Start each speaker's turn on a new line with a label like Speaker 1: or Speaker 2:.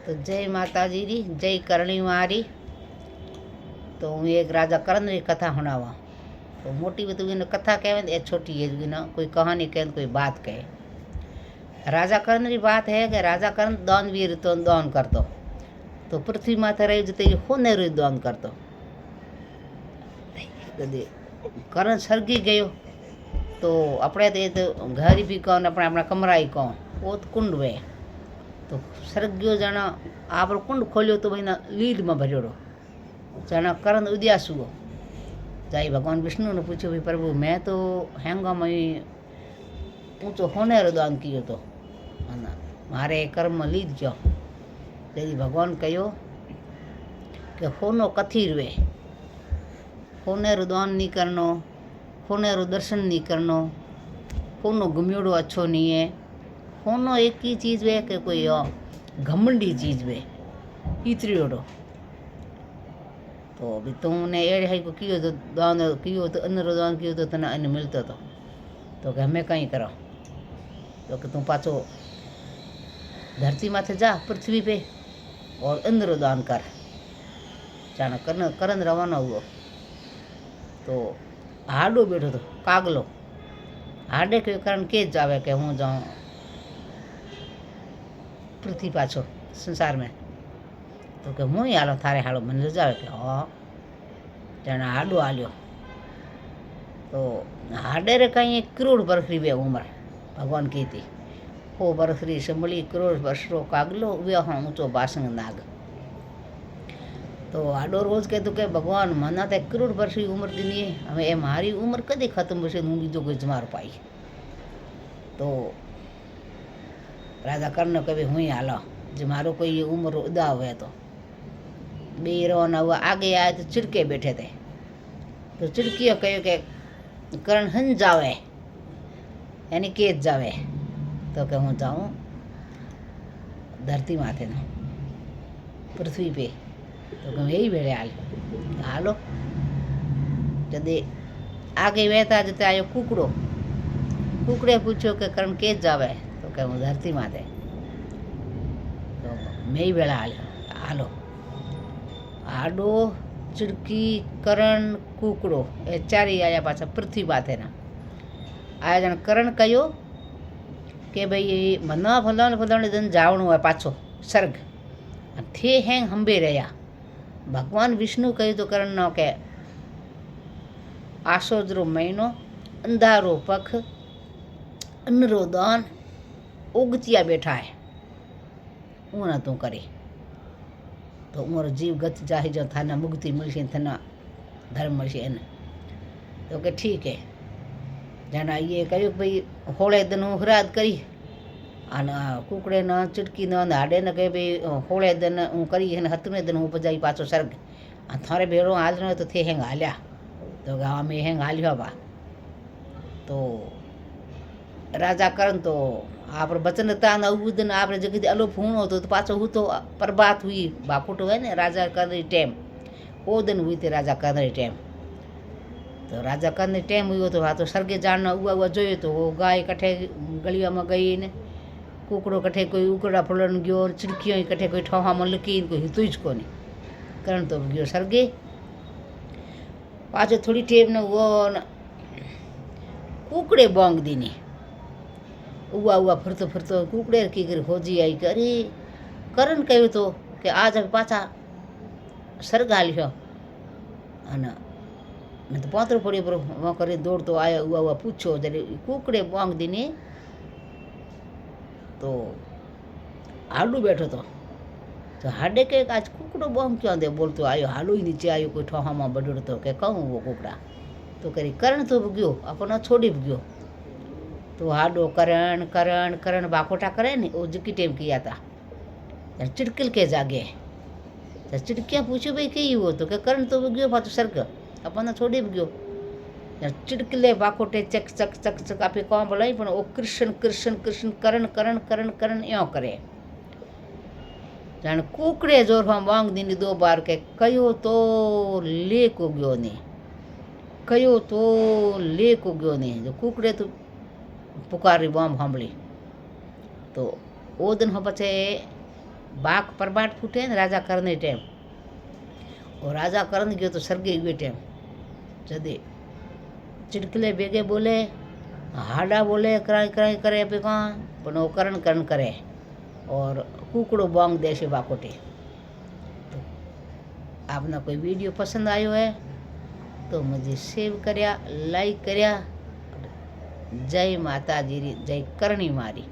Speaker 1: तो जय माताजी री, जय करणी मारी। तो हूँ एक राजा करण री कथा सुनावा। तो मोटी भी तो इन कथा कहे, ए छोटी है ना, कोई कहानी कहे, कोई बात कहे। राजा करण री बात है कि राजा करण दानवीर तो दान करतो। तो पृथ्वी माथे रही जते होने रो दान करतो। करण सरगी गयो तो अपने तो घर भी कौन, अपना अपना कमरा ही कौन, वो तो कुंड वे। तो सरग्यो जना आप कुंड खोलियो तो भाई ना लीड में भरियोड़ो। जना करण उद्यास हुओ, जाई भगवान विष्णु ने पूछो, भाई प्रभु मैं तो हैंगा में ऊँचो होने रो दान कियो तो मारे कर्म में लीड क्यों। यदि भगवान कहो कि होनो कथी रुए, होने रो दान नहीं करनो, होने रो दर्शन नहीं करनो, होनो गुमियोड़ो अच्छो नहीं है। होनो एक ही चीज़ वे कि कोई घमंडी चीज़ वे इतरियोड़ो। तो भी तुमने एड़े है को कियो तो दान कियो तो अन्न रो दान कियो तो तना अन्न मिलतो तो कि हमें कहीं करो। तो कि तुम पाछो धरती माथे जा पृथ्वी पे और अन्न रो दान कर। जाना करण रवाना हुआ तो हाडो बैठो तो कागलो हाडे के कारण के जावे कि हूँ जाऊँ पृथ्वी पाछो संसार में। तो कि हूँ ही हालो थारे हालो मन जावे कि हाँ। जाना हाडो हालियो तो हाडे रे कहीं 1 करोड़ वर्ष री वे उम्र भगवान की थी। हो वर्ष री संभली 1 करोड़ वर्ष रो कागलो वे हाँ ऊँचो बासंग नाग। तो हाडो रोज कहतो कि भगवान मना तो 1 करोड़ वर्ष की उम्र दिनी है, हमें ए मारी उम्र कदे खत्म होशे, हूँ बीजो कोई जमार पाई। तो राजा कर्ण कहे हूँ ही हालो जो मारो कोई ये उम्र उदा हुए। तो बे रवाना हुआ, आगे आए तो चिड़के बैठे थे। तो चिड़कियों कहो कि कर्ण हन जावे यानी केत जावे। तो कि हूँ जाऊँ धरती माथे न पृथ्वी पे। तो कहूँ यही बेड़े हालो। जदे आगे वेता जते आयो कुकड़ो, कुकड़े पूछो कि करण के जावे। तो कहूँ धरती माथे। तो मैं ही बेड़ा हालो हाडो चिड़की करण कुकड़ो ए चारी आया पाछा पृथ्वी माथे ना आया। जन करण कहो कि भाई मना फलाण फलाण दिन जावणो है पाछो सर्ग थे हैं हंबे रहा। भगवान विष्णु कहो तो करण न के आसोजरो महीनो अंधारो पख अन्नरो दान उगतिया बैठा है ऊना तू करे। तो उमर जीव गत जाहि जो थाना मुक्ति मिलશે थाना धर्म मिलશે એને। तो के ठीक है। जाना ये कहो भाई होळे दिन हूँ हराद करी अन कुकड़े न चिड़की न हाडे न कहे भाई होळे दिन हूँ करी हतमे दिन हूँ पजाई पाछो सर्ग थारे भेड़ो हाल तो थे हेंग हाल्या। तो गाँव में हेंग हालियो बा। तो राजा करण तो आप बचन था न उस दिन आप जगह अलोप हूँ होतो तो पाछो हूँ तो प्रभात हुई बाकुट हुए ने राजा करण टाइम वो दिन हुई थी राजा करण टाइम। तो राजा करण टाइम हुई तो तो सरगे जान हुआ जो तो वो गाय कठे गलिया में गई ने कुकड़ो कठे कोई उकड़ा फुलन गयो, चिड़कियों कठे कोई ठोहा में लकी कोई हितु ज कोनी। करण तो गयो सरगे पाछो थोड़ी टेम न वो कुकड़े बोंग दीनी उआ फरतो फरतो कुकड़े की कर खोजी आई कि अरे करण कहो तो कि आज अब पाछा सर्ग हालियो अन मैं तो पात्रो पड़ियो पर वहाँ करे दौड़ तो आया हुआ पूछो जरे कुकड़े बोंग दीनी। तो हाडू बैठो तो हाडे के आज कुकड़ो बोंग क्यों दे बोलतो आयो हाडू ही नीचे आयो कोई ठोहा में बड़ो तो के कहूँ वो कुकड़ा। तो करी करण तो गयो अपना छोड़ी गयो। तो हाडो करण करण करण बाकोटा करे ने वो जिकी टेम किया था चिड़किल के जागे। तो चिड़कियाँ पूछो भाई कही हो तो क्या करण तो गयो पाछो सर्ग अपना छोड़ी गयो। चिड़किले बाकोटे चक चक चक चक आपे कौन बोलाई पण ओ कृष्ण कृष्ण कृष्ण करण करण करण करण यो करे। जान कुकड़े जोर हम वांग दीनी 2 बार के कयो तो ले को गयो ने कयो तो ले को गयो ने। जो कुकड़े तो पुकारी बम हमली। तो वो दिन हम पछे बाघ परबाट फूटे ने राजा करण टाइम और राजा करण गयो तो सरगे गयो टाइम जदे चिड़कले बेगे बोले हाडा बोले कराई कराई करे पे कहाँ पण वो करण करण करे और कुकड़ो बोंग दे से बाकोटे। तो आपने कोई वीडियो पसंद आयो है तो मुझे सेव करया लाइक करया। जय माता जी री जय करणी मारी।